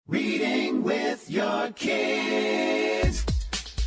Reading with your kids.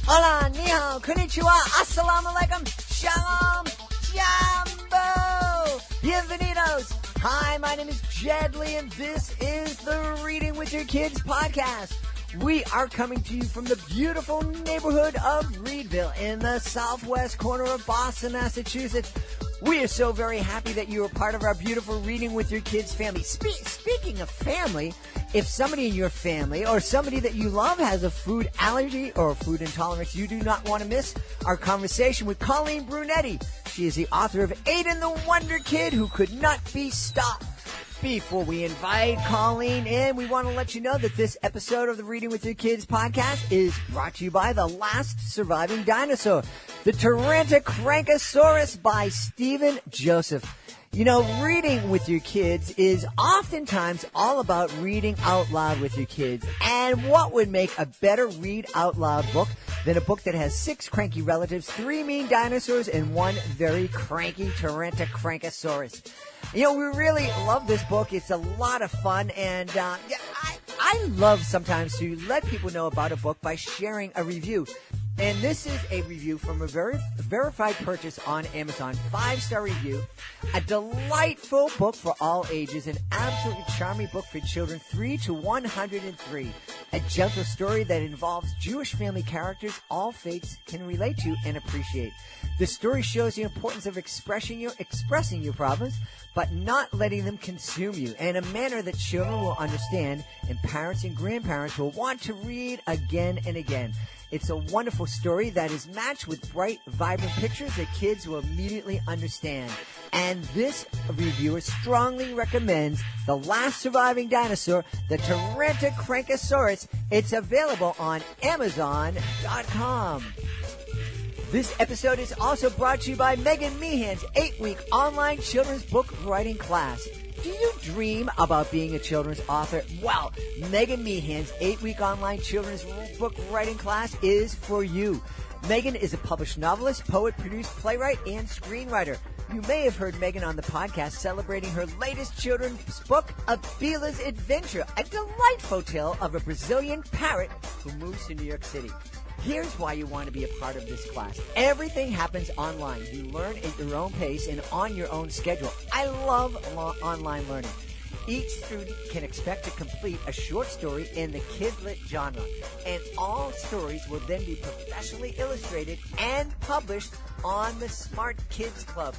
Hola, ni hao, konnichiwa, assalamu alaikum, shalom, jambo, bienvenidos. Hi, my name is Jed Lee, and this is the Reading with Your Kids podcast. We are coming to you from the beautiful neighborhood of Reedville in the southwest corner of Boston, Massachusetts. We are so very happy that you are part of our beautiful Reading with Your Kids family. Speaking of family, if somebody in your family or somebody that you love has a food allergy or food intolerance, you do not want to miss our conversation with Colleen Brunetti. She is the author of Aiden the WonderKid, who could not be stopped. Before we invite Colleen in, we want to let you know that this episode of the Reading with Your Kids podcast is brought to you by the last surviving dinosaur, the Tyrannosaurus by Stephen Joseph. You know, reading with your kids is oftentimes all about reading out loud with your kids. And what would make a better read out loud book than a book that has 6 cranky relatives, 3 mean dinosaurs, and 1 very cranky Tyrannosaurus? You know, we really love this book. It's a lot of fun, and I love sometimes to let people know about a book by sharing a review. And this is a review from a verified purchase on Amazon, 5-star review, a delightful book for all ages, an absolutely charming book for children 3 to 103, a gentle story that involves Jewish family characters all faiths can relate to and appreciate. The story shows the importance of expressing your problems, but not letting them consume you in a manner that children will understand and parents and grandparents will want to read again and again. It's a wonderful story that is matched with bright, vibrant pictures that kids will immediately understand. And this reviewer strongly recommends The Last Surviving Dinosaur, the Tyrannosaurus. It's available on Amazon.com. This episode is also brought to you by Megan Meehan's 8-week online children's book writing class. Do you dream about being a children's author? Well, Megan Meehan's 8-week online children's book writing class is for you. Megan is a published novelist, poet, producer, playwright, and screenwriter. You may have heard Megan on the podcast celebrating her latest children's book, Abila's Adventure, a delightful tale of a Brazilian parrot who moves to New York City. Here's why you want to be a part of this class. Everything happens online. You learn at your own pace and on your own schedule. I love online learning. Each student can expect to complete a short story in the kidlit genre, and all stories will then be professionally illustrated and published on the Smart Kids Club.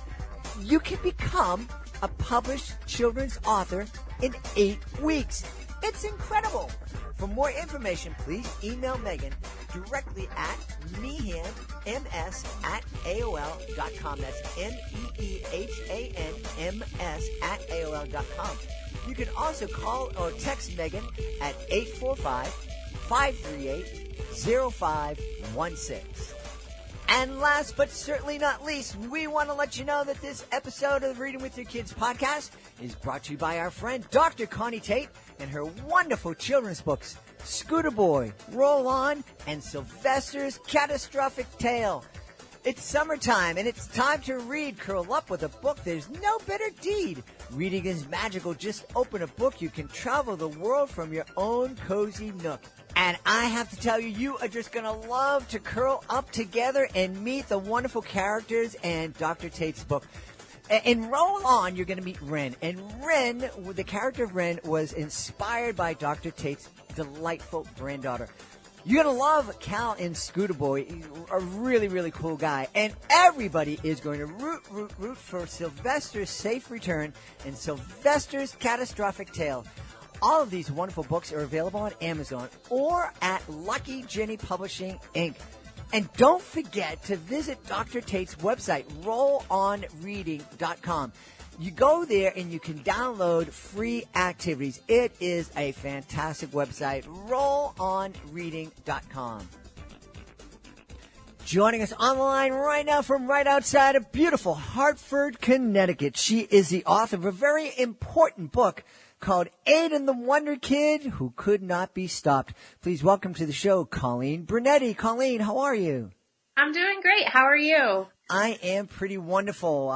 You can become a published children's author in 8 weeks. It's incredible. For more information, please email Megan directly at meehanms@aol.com. That's meehanms@aol.com. You can also call or text Megan at 845-538-0516. And last but certainly not least, we want to let you know that this episode of the Reading with Your Kids podcast is brought to you by our friend Dr. Connie Tate and her wonderful children's books, Scooter Boy, Roll On, and Sylvester's Catastrophic Tale. It's summertime, and it's time to read. Curl up with a book. There's no better deed. Reading is magical. Just open a book. You can travel the world from your own cozy nook. And I have to tell you, you are just going to love to curl up together and meet the wonderful characters and Dr. Tate's book. In Roll On, you're going to meet Wren. And Wren, the character of Wren, was inspired by Dr. Tate's delightful granddaughter. You're going to love Cal and Scooter Boy, a really, really cool guy. And everybody is going to root for Sylvester's safe return and Sylvester's Catastrophic Tale. All of these wonderful books are available on Amazon or at Lucky Jenny Publishing, Inc. And don't forget to visit Dr. Tate's website, rollonreading.com. You go there and you can download free activities. It is a fantastic website, rollonreading.com. Joining us on the line right now from right outside of beautiful Hartford, Connecticut. She is the author of a very important book called Aiden the WonderKid, Who Could Not Be Stopped. Please welcome to the show, Colleen Brunetti. Colleen, how are you? I'm doing great. How are you? I am pretty wonderful.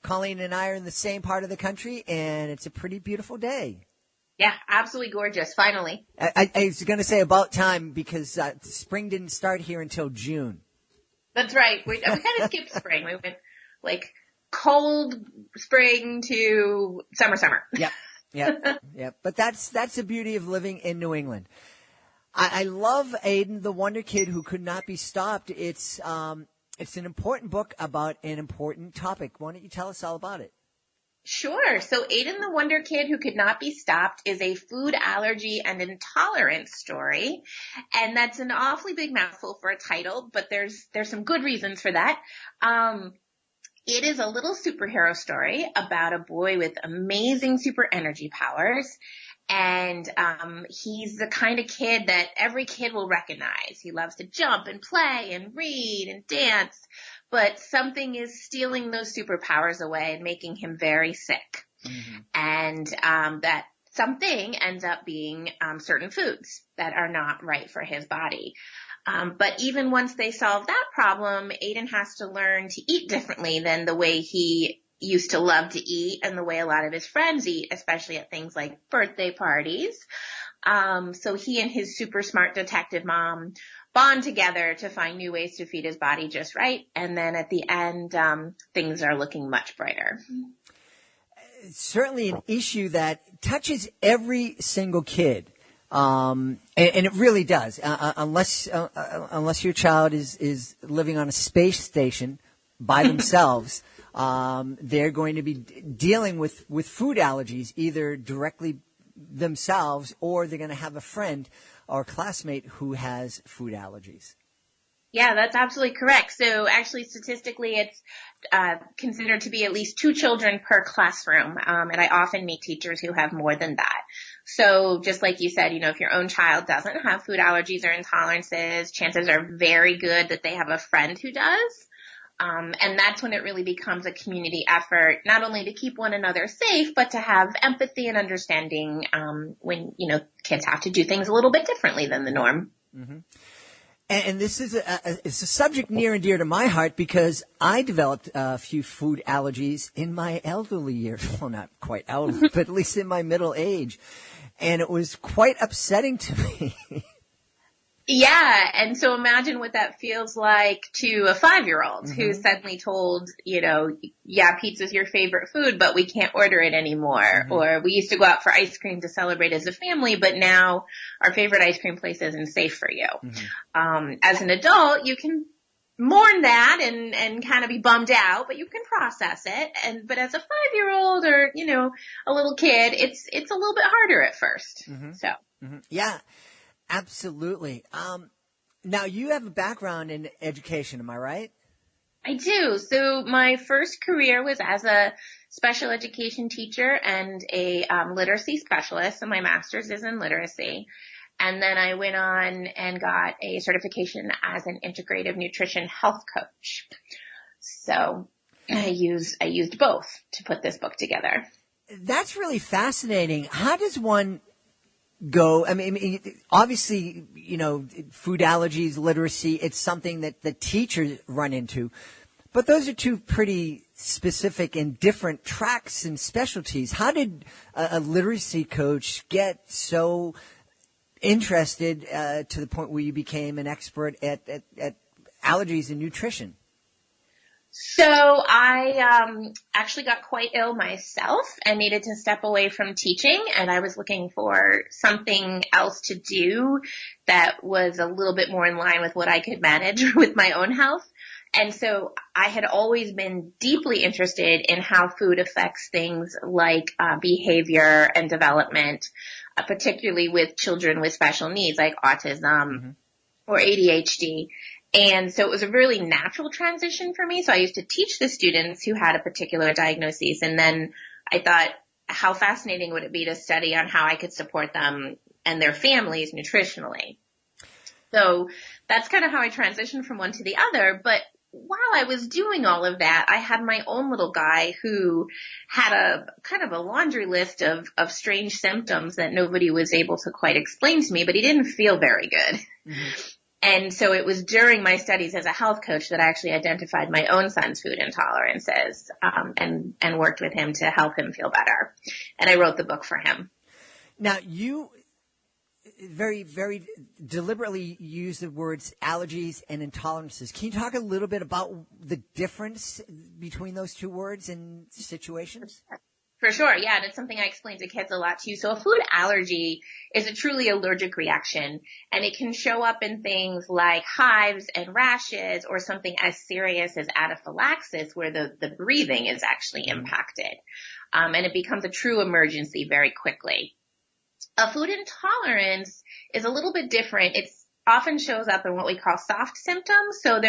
Colleen and I are in the same part of the country, and it's a pretty beautiful day. Yeah, absolutely gorgeous. Finally. I was going to say about time because spring didn't start here until June. That's right. We kind of skipped spring. We went like cold spring to summer. Yep. But that's the beauty of living in New England. I love Aiden the WonderKid Who Could Not Be Stopped. It's an important book about an important topic. Why don't you tell us all about it? Sure. So Aiden the WonderKid Who Could Not Be Stopped is a food allergy and intolerance story. And that's an awfully big mouthful for a title, but there's some good reasons for that. It is a little superhero story about a boy with amazing super energy powers. And he's the kind of kid that every kid will recognize. He loves to jump and play and read and dance, but something is stealing those superpowers away and making him very sick. Mm-hmm. And that something ends up being certain foods that are not right for his body. But even once they solve that problem, Aiden has to learn to eat differently than the way he used to love to eat and the way a lot of his friends eat, especially at things like birthday parties. So he and his super smart detective mom bond together to find new ways to feed his body just right. And then at the end, things are looking much brighter. It's certainly an issue that touches every single kid. And it really does. Unless your child is living on a space station by themselves, they're going to be dealing with food allergies either directly themselves or they're going to have a friend or classmate who has food allergies. Yeah, that's absolutely correct. So actually, statistically, it's considered to be at least 2 children per classroom. And I often meet teachers who have more than that. So just like you said, if your own child doesn't have food allergies or intolerances, chances are very good that they have a friend who does. And that's when it really becomes a community effort, not only to keep one another safe, but to have empathy and understanding when, kids have to do things a little bit differently than the norm. Mm-hmm. And this is it's a subject near and dear to my heart because I developed a few food allergies in my elderly years. Well, not quite elderly, but at least in my middle age. And it was quite upsetting to me. Yeah, and so imagine what that feels like to a 5-year-old mm-hmm. who's suddenly told, yeah, pizza's your favorite food, but we can't order it anymore. Mm-hmm. Or we used to go out for ice cream to celebrate as a family, but now our favorite ice cream place isn't safe for you. Mm-hmm. As an adult, you can mourn that and kind of be bummed out, but you can process it. But as a 5-year-old or, a little kid, it's a little bit harder at first. Mm-hmm. So. Mm-hmm. Yeah. Absolutely. Now, you have a background in education, am I right? I do. So my first career was as a special education teacher and a literacy specialist, and my master's is in literacy. And then I went on and got a certification as an integrative nutrition health coach. So I used both to put this book together. That's really fascinating. How does one go? I mean, obviously, food allergies, literacy, it's something that the teachers run into. But those are two pretty specific and different tracks and specialties. How did a literacy coach get so interested to the point where you became an expert at allergies and nutrition? So I actually got quite ill myself and needed to step away from teaching, and I was looking for something else to do that was a little bit more in line with what I could manage with my own health. And so I had always been deeply interested in how food affects things like behavior and development, particularly with children with special needs like autism mm-hmm. or ADHD. And so it was a really natural transition for me. So I used to teach the students who had a particular diagnosis. And then I thought, how fascinating would it be to study on how I could support them and their families nutritionally? So that's kind of how I transitioned from one to the other. But while I was doing all of that, I had my own little guy who had a kind of a laundry list of strange symptoms that nobody was able to quite explain to me, but he didn't feel very good. Mm-hmm. And so it was during my studies as a health coach that I actually identified my own son's food intolerances, and worked with him to help him feel better. And I wrote the book for him. Now, you very, very deliberately use the words allergies and intolerances. Can you talk a little bit about the difference between those two words in situations? For sure, yeah, and it's something I explain to kids a lot too. So a food allergy is a truly allergic reaction, and it can show up in things like hives and rashes, or something as serious as anaphylaxis, where the breathing is actually impacted. And it becomes a true emergency very quickly. A food intolerance is a little bit different. It often shows up in what we call soft symptoms. So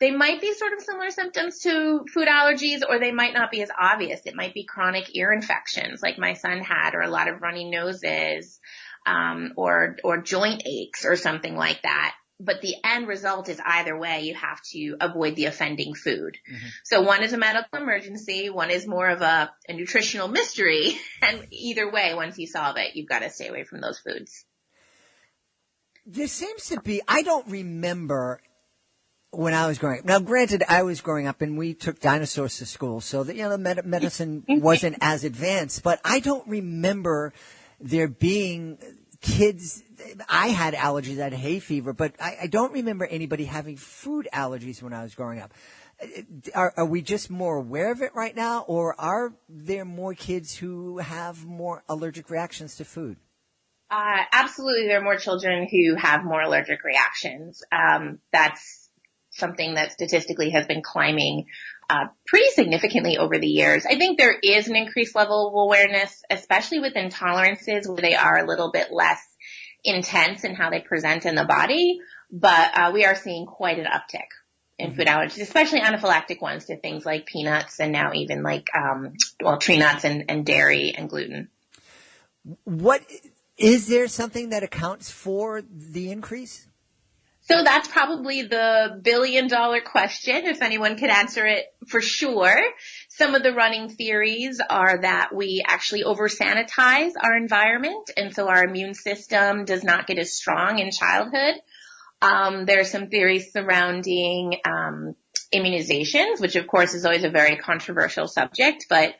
they might be sort of similar symptoms to food allergies, or they might not be as obvious. It might be chronic ear infections like my son had, or a lot of runny noses, or joint aches or something like that. But the end result is either way, you have to avoid the offending food. Mm-hmm. So one is a medical emergency, one is more of a nutritional mystery. And either way, once you solve it, you've got to stay away from those foods. There seems to be, I don't remember when I was growing up. Now, granted, I was growing up and we took dinosaurs to school, so that, the medicine wasn't as advanced, but I don't remember there being kids. I had allergies, I had hay fever, but I don't remember anybody having food allergies when I was growing up. Are we just more aware of it right now, or are there more kids who have more allergic reactions to food? Absolutely, there are more children who have more allergic reactions. That's something that statistically has been climbing pretty significantly over the years. I think there is an increased level of awareness, especially with intolerances, where they are a little bit less intense in how they present in the body. But we are seeing quite an uptick in food allergies, especially anaphylactic ones to things like peanuts, and now even like tree nuts and dairy and gluten. Is there something that accounts for the increase? So that's probably the billion-dollar question, if anyone could answer it for sure. Some of the running theories are that we actually over-sanitize our environment, and so our immune system does not get as strong in childhood. There are some theories surrounding immunizations, which of course is always a very controversial subject, but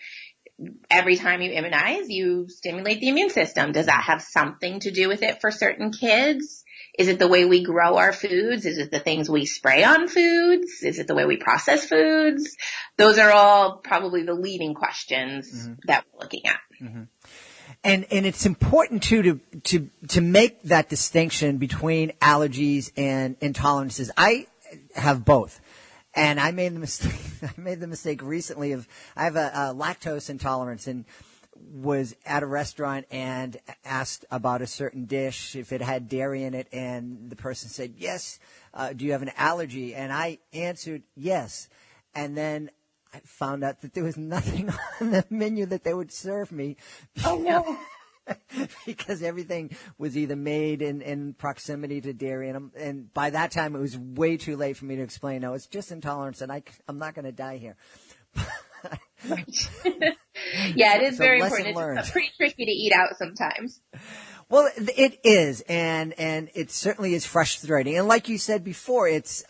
every time you immunize, you stimulate the immune system. Does that have something to do with it for certain kids? Is it the way we grow our foods? Is it the things we spray on foods? Is it the way we process foods? Those are all probably the leading questions that we're looking at. Mm-hmm. And it's important too to make that distinction between allergies and intolerances. I have both. And I made the mistake recently I have a lactose intolerance, and was at a restaurant and asked about a certain dish, if it had dairy in it, and the person said, yes, do you have an allergy? And I answered yes. And then I found out that there was nothing on the menu that they would serve me. Oh, no. Because everything was either made in proximity to dairy, and by that time it was way too late for me to explain. No, it's just intolerance, and I'm not going to die here. Yeah, it is very important. It's pretty tricky to eat out sometimes. Well, it is, and it certainly is frustrating. And like you said before, it's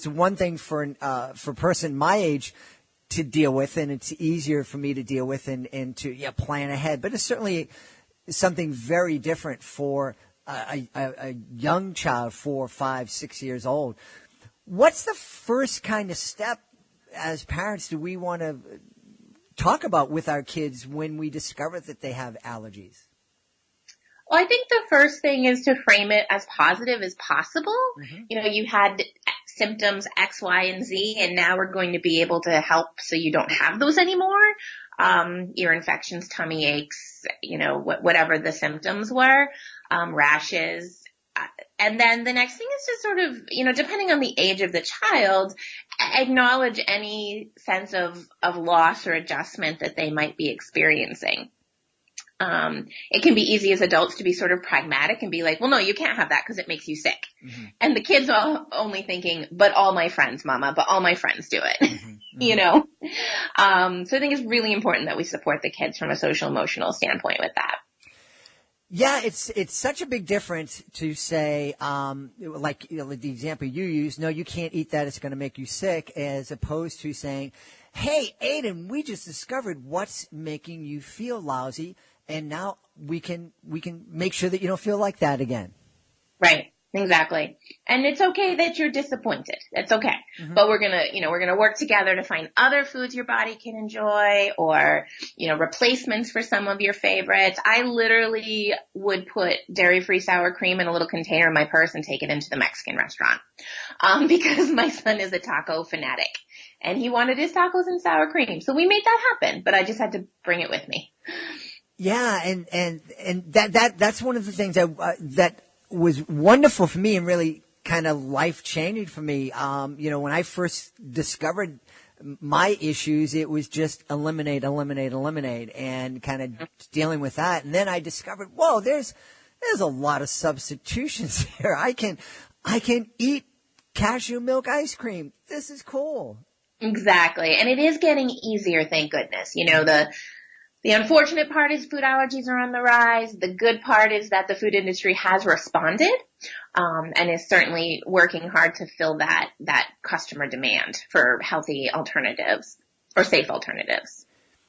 one thing for a person my age to deal with, and it's easier for me to deal with and to plan ahead. But it's certainly something very different for a young child, 4, 5, 6 years old. What's the first kind of step as parents do we want to talk about with our kids when we discover that they have allergies? Well, I think the first thing is to frame it as positive as possible. Mm-hmm. You had symptoms X, Y, and Z, and now we're going to be able to help so you don't have those anymore. Ear infections, tummy aches, whatever the symptoms were, rashes. And then the next thing is to sort of, depending on the age of the child, acknowledge any sense of loss or adjustment that they might be experiencing. It can be easy as adults to be sort of pragmatic and be like, well, no, you can't have that because it makes you sick. Mm-hmm. And the kids are only thinking, but all my friends, mama, but all my friends do it, mm-hmm. So I think it's really important that we support the kids from a social emotional standpoint with that. Yeah, it's such a big difference to say, like the example you use, no, you can't eat that, it's going to make you sick, as opposed to saying, hey, Aiden, we just discovered what's making you feel lousy, and now we can make sure that you don't feel like that again. Right. Exactly. And it's okay that you're disappointed. It's okay. Mm-hmm. But we're gonna work together to find other foods your body can enjoy, or, replacements for some of your favorites. I literally would put dairy-free sour cream in a little container in my purse and take it into the Mexican restaurant. Because my son is a taco fanatic and he wanted his tacos and sour cream. So we made that happen, but I just had to bring it with me. Yeah. And that's one of the things that was wonderful for me and really kind of life-changing for me. When I first discovered my issues, it was just eliminate, and kind of dealing with that. And then I discovered, whoa, there's a lot of substitutions here. I can eat cashew milk ice cream. This is cool. Exactly. And it is getting easier, thank goodness. The unfortunate part is food allergies are on the rise. The good part is that the food industry has responded, and is certainly working hard to fill that customer demand for healthy alternatives or safe alternatives.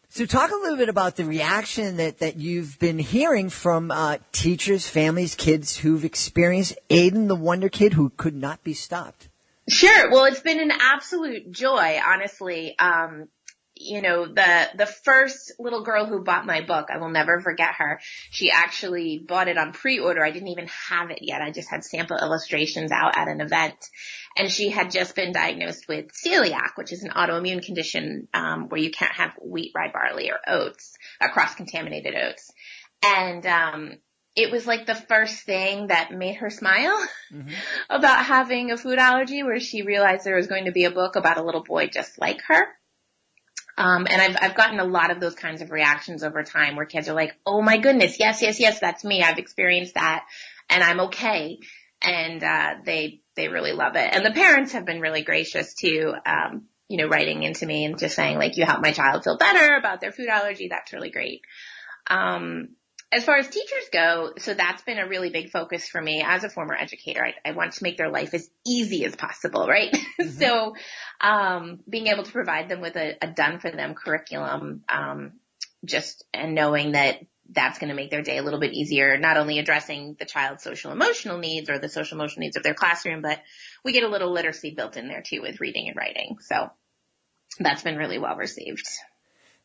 So talk a little bit about the reaction that you've been hearing from teachers, families, kids who've experienced Aiden the WonderKid who could not be stopped. Sure. Well, it's been an absolute joy, honestly. The first little girl who bought my book, I will never forget her. She actually bought it on pre-order. I didn't even have it yet. I just had sample illustrations out at an event. And she had just been diagnosed with celiac, which is an autoimmune condition, where you can't have wheat, rye, barley, or oats, cross-contaminated oats. And, it was like the first thing that made her smile about having a food allergy, where she realized there was going to be a book about a little boy just like her. And I've gotten a lot of those kinds of reactions over time where kids are like, oh my goodness, yes, that's me. I've experienced that and I'm okay. And, they really love it. And the parents have been really gracious too, writing into me and just saying like, you help my child feel better about their food allergy. That's really great. As far as teachers go, so that's been a really big focus for me as a former educator. I want to make their life as easy as possible, right? Mm-hmm. So, being able to provide them with a done for them curriculum, and knowing that that's going to make their day a little bit easier, not only addressing the child's social emotional needs or the social emotional needs of their classroom, but we get a little literacy built in there too with reading and writing. So that's been really well received.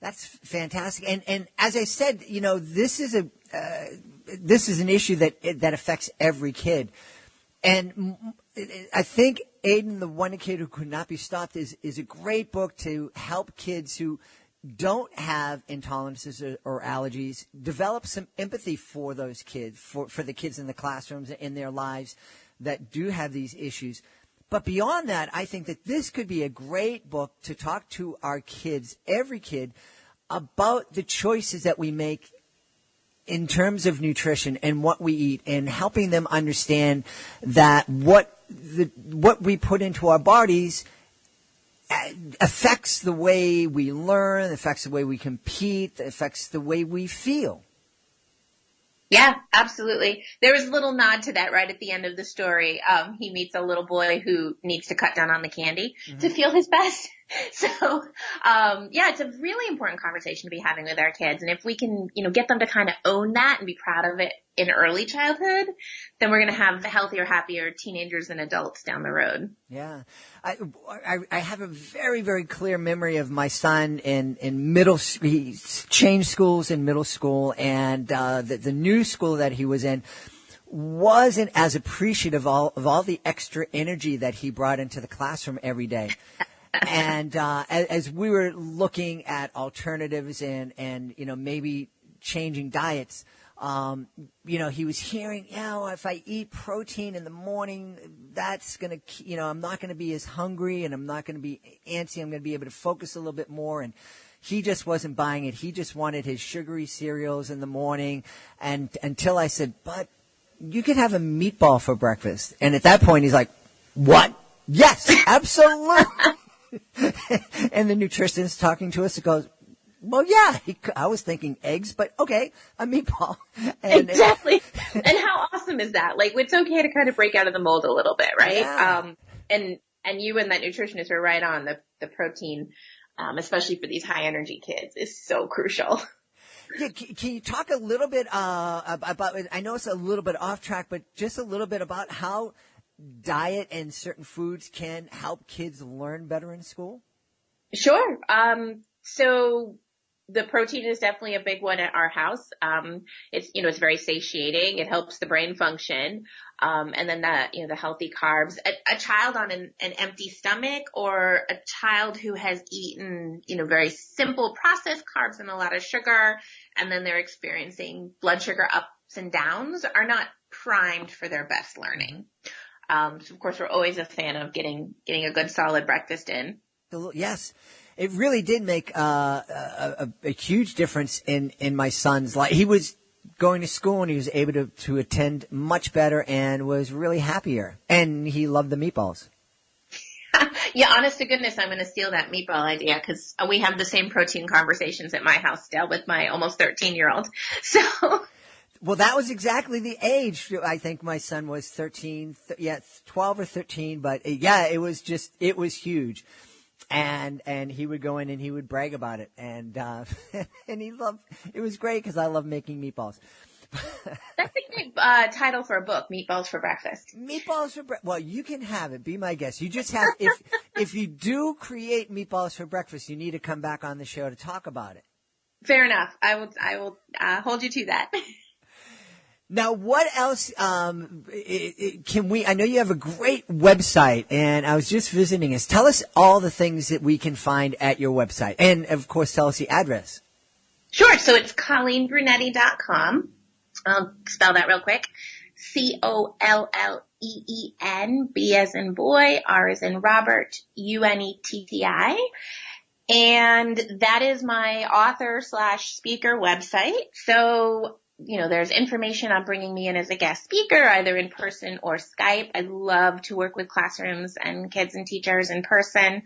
That's fantastic. And as I said, this is an issue that affects every kid. And I think Aiden the WonderKid Who Could Not Be Stopped is a great book to help kids who don't have intolerances or allergies develop some empathy for those kids, for the kids in the classrooms in their lives that do have these issues. But beyond that, I think that this could be a great book to talk to our kids, every kid, about the choices that we make in terms of nutrition and what we eat, and helping them understand that what we put into our bodies affects the way we learn, affects the way we compete, affects the way we feel. Yeah, absolutely. There was a little nod to that right at the end of the story. He meets a little boy who needs to cut down on the candy to feel his best. So, it's a really important conversation to be having with our kids. And if we can, get them to kind of own that and be proud of it in early childhood, then we're going to have healthier, happier teenagers and adults down the road. Yeah. I have a very, very clear memory of my son in middle school. He changed schools in middle school, and the new school that he was in wasn't as appreciative of all the extra energy that he brought into the classroom every day. And as we were looking at alternatives and maybe changing diets, he was hearing, if I eat protein in the morning, that's going to, I'm not going to be as hungry and I'm not going to be antsy. I'm going to be able to focus a little bit more. And he just wasn't buying it. He just wanted his sugary cereals in the morning. And until I said, but you could have a meatball for breakfast. And at that point, he's like, what? Yes, absolutely. And the nutritionist talking to us, it goes, well, yeah, I was thinking eggs, but okay, a meatball. And exactly. And how awesome is that? Like, it's okay to kind of break out of the mold a little bit, right? Yeah. And you and that nutritionist were right on. The protein, especially for these high energy kids, is so crucial. Yeah, can you talk a little bit about, I know it's a little bit off track, but just a little bit about how diet and certain foods can help kids learn better in school? Sure. So the protein is definitely a big one at our house. It's very satiating. It helps the brain function. And then the healthy carbs. A child on an empty stomach, or a child who has eaten, very simple processed carbs and a lot of sugar, and then they're experiencing blood sugar ups and downs, are not primed for their best learning. So of course we're always a fan of getting a good solid breakfast in. Yes. It really did make a huge difference in my son's life. He was going to school and he was able to attend much better and was really happier. And he loved the meatballs. Yeah, honest to goodness, I'm going to steal that meatball idea, because we have the same protein conversations at my house still with my almost 13-year-old. So. Well, that was exactly the age. I think my son was 12 or 13. But yeah, it was huge. And he would go in and he would brag about it. And it was great because I love making meatballs. That's a great title for a book, Meatballs for Breakfast. Meatballs for breakfast. Well, you can have it. Be my guest. You just have, if you do create meatballs for breakfast, you need to come back on the show to talk about it. Fair enough. I will hold you to that. Now, what else can we? I know you have a great website, and I was just visiting us. Tell us all the things that we can find at your website, and of course, tell us the address. Sure. So it's ColleenBrunetti.com. I'll spell that real quick. COLLEEN, B as in boy, R as in Robert, UNETTI. And that is my author/speaker website. So, there's information on bringing me in as a guest speaker, either in person or Skype. I love to work with classrooms and kids and teachers in person.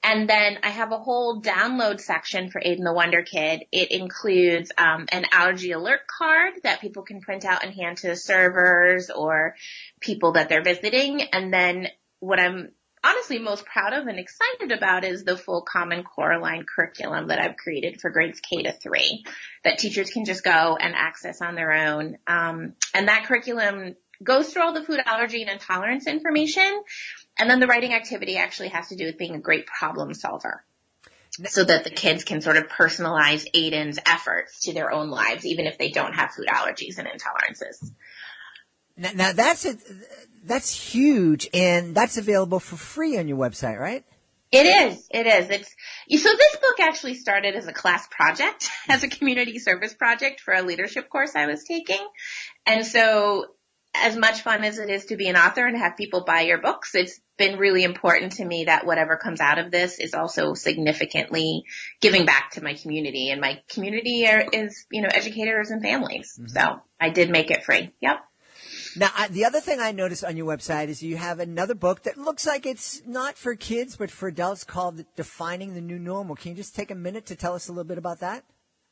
And then I have a whole download section for Aiden the WonderKid. It includes an allergy alert card that people can print out and hand to the servers or people that they're visiting. And then what I'm honestly most proud of and excited about is the full Common Core line curriculum that I've created for grades K-3 that teachers can just go and access on their own. And that curriculum goes through all the food allergy and intolerance information. And then the writing activity actually has to do with being a great problem solver, so that the kids can sort of personalize Aiden's efforts to their own lives, even if they don't have food allergies and intolerances. Now that's huge, and that's available for free on your website, right? It is. So this book actually started as a class project, as a community service project for a leadership course I was taking. And so as much fun as it is to be an author and have people buy your books, it's been really important to me that whatever comes out of this is also significantly giving back to my community. And my community is, educators and families. Mm-hmm. So I did make it free. Yep. Now, the other thing I noticed on your website is you have another book that looks like it's not for kids, but for adults, called Defining the New Normal. Can you just take a minute to tell us a little bit about that?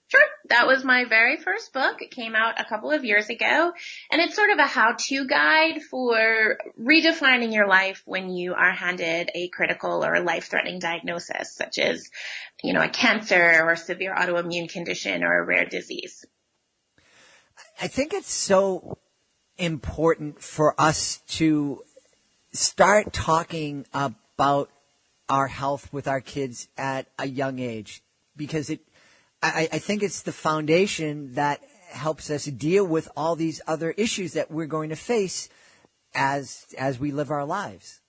Sure. That was my very first book. It came out a couple of years ago, and it's sort of a how-to guide for redefining your life when you are handed a critical or life-threatening diagnosis, such as, a cancer or severe autoimmune condition or a rare disease. I think it's so important for us to start talking about our health with our kids at a young age, because I think it's the foundation that helps us deal with all these other issues that we're going to face as we live our lives.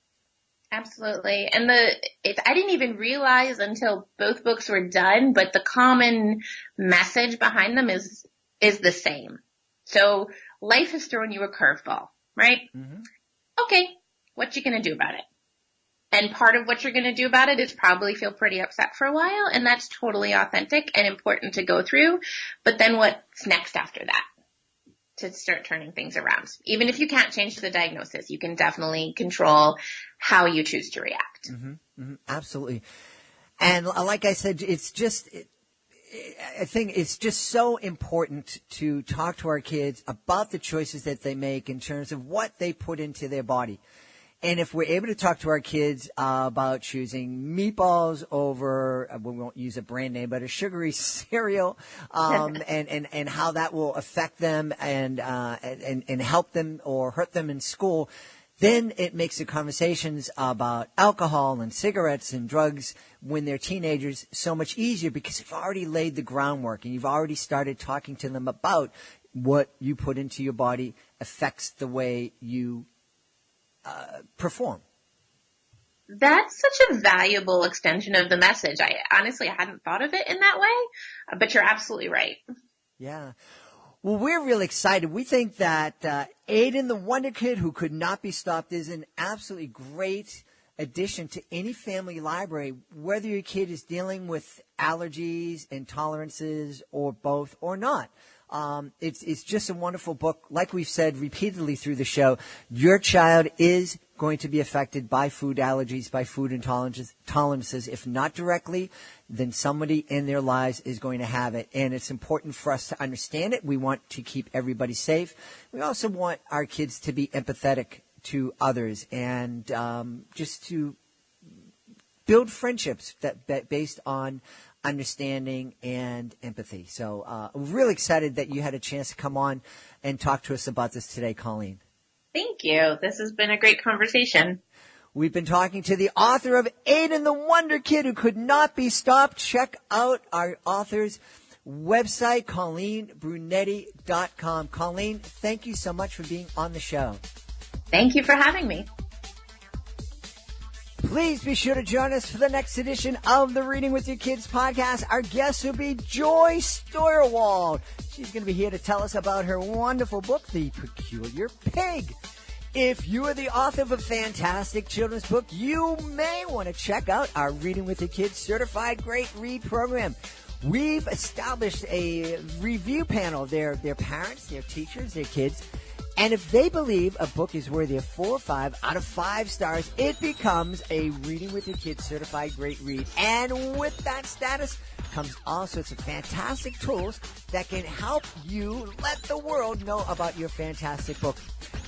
Absolutely. And I didn't even realize until both books were done, but the common message behind them is the same. So life has thrown you a curveball, right? Mm-hmm. Okay, what you going to do about it? And part of what you're going to do about it is probably feel pretty upset for a while, and that's totally authentic and important to go through. But then what's next after that to start turning things around? Even if you can't change the diagnosis, you can definitely control how you choose to react. Mm-hmm, mm-hmm, absolutely. And like I said, I think it's just so important to talk to our kids about the choices that they make in terms of what they put into their body. And if we're able to talk to our kids about choosing meatballs over, we won't use a brand name, but a sugary cereal, and how that will affect them and help them or hurt them in school, then it makes the conversations about alcohol and cigarettes and drugs when they're teenagers so much easier, because you've already laid the groundwork and you've already started talking to them about what you put into your body affects the way you perform. That's such a valuable extension of the message. I honestly hadn't thought of it in that way, but you're absolutely right. Yeah. Well, we're really excited. We think that Aiden the WonderKid, who could not be stopped, is an absolutely great addition to any family library, whether your kid is dealing with allergies, intolerances, or both or not. It's just a wonderful book. Like we've said repeatedly through the show, your child is going to be affected by food allergies, by food intolerances. If not directly, then somebody in their lives is going to have it. And it's important for us to understand it. We want to keep everybody safe. We also want our kids to be empathetic to others and just to build friendships that based on understanding and empathy. So we're really excited that you had a chance to come on and talk to us about this today, Colleen. Thank you. This has been a great conversation. We've been talking to the author of Aiden the WonderKid, who could not be stopped. Check out our author's website, ColleenBrunetti.com. Colleen, thank you so much for being on the show. Thank you for having me. Please be sure to join us for the next edition of the Reading with Your Kids podcast. Our guest will be Joy Steuerwald. She's going to be here to tell us about her wonderful book, The Peculiar Pig. If you are the author of a fantastic children's book, you may want to check out our Reading with Your Kids Certified Great Read program. We've established a review panel. Their parents, their teachers, their kids. And if they believe a book is worthy of 4 or 5 out of 5 stars, it becomes a Reading with Your Kids Certified Great Read. And with that status comes all sorts of fantastic tools that can help you let the world know about your fantastic book.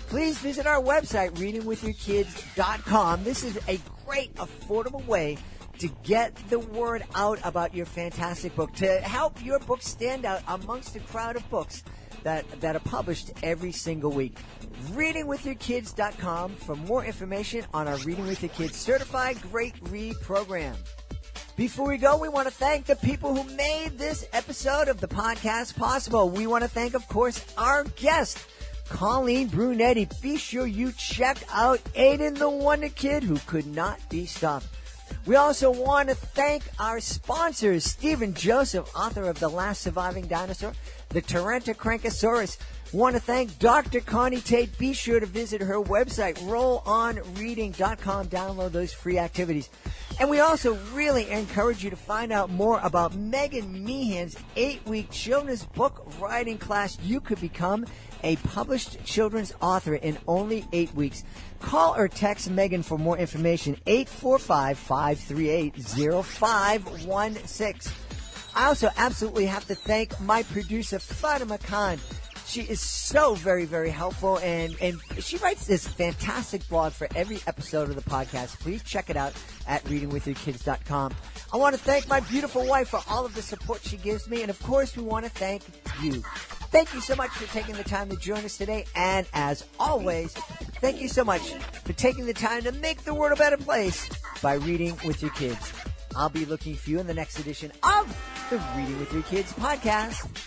Please visit our website, readingwithyourkids.com. This is a great, affordable way to get the word out about your fantastic book, to help your book stand out amongst a crowd of books that are published every single week. Readingwithyourkids.com for more information on our Reading with Your Kids Certified Great Read program. Before we go, we want to thank the people who made this episode of the podcast possible. We want to thank, of course, our guest, Colleen Brunetti. Be sure you check out Aiden the WonderKid, who could not be stopped. We also want to thank our sponsors, Stephen Joseph, author of The Last Surviving Dinosaur, the Tarantocrankosaurus. Want to thank Dr. Connie Tate. Be sure to visit her website, rollonreading.com. Download those free activities. And we also really encourage you to find out more about Megan Meehan's 8-week children's book writing class. You could become a published children's author in only 8 weeks. Call or text Megan for more information, 845-538-0516. I also absolutely have to thank my producer, Fatima Khan. She is so very, very helpful, and she writes this fantastic blog for every episode of the podcast. Please check it out at readingwithyourkids.com. I want to thank my beautiful wife for all of the support she gives me, and of course, we want to thank you. Thank you so much for taking the time to join us today, and as always, thank you so much for taking the time to make the world a better place by reading with your kids. I'll be looking for you in the next edition of the Reading with Your Kids podcast.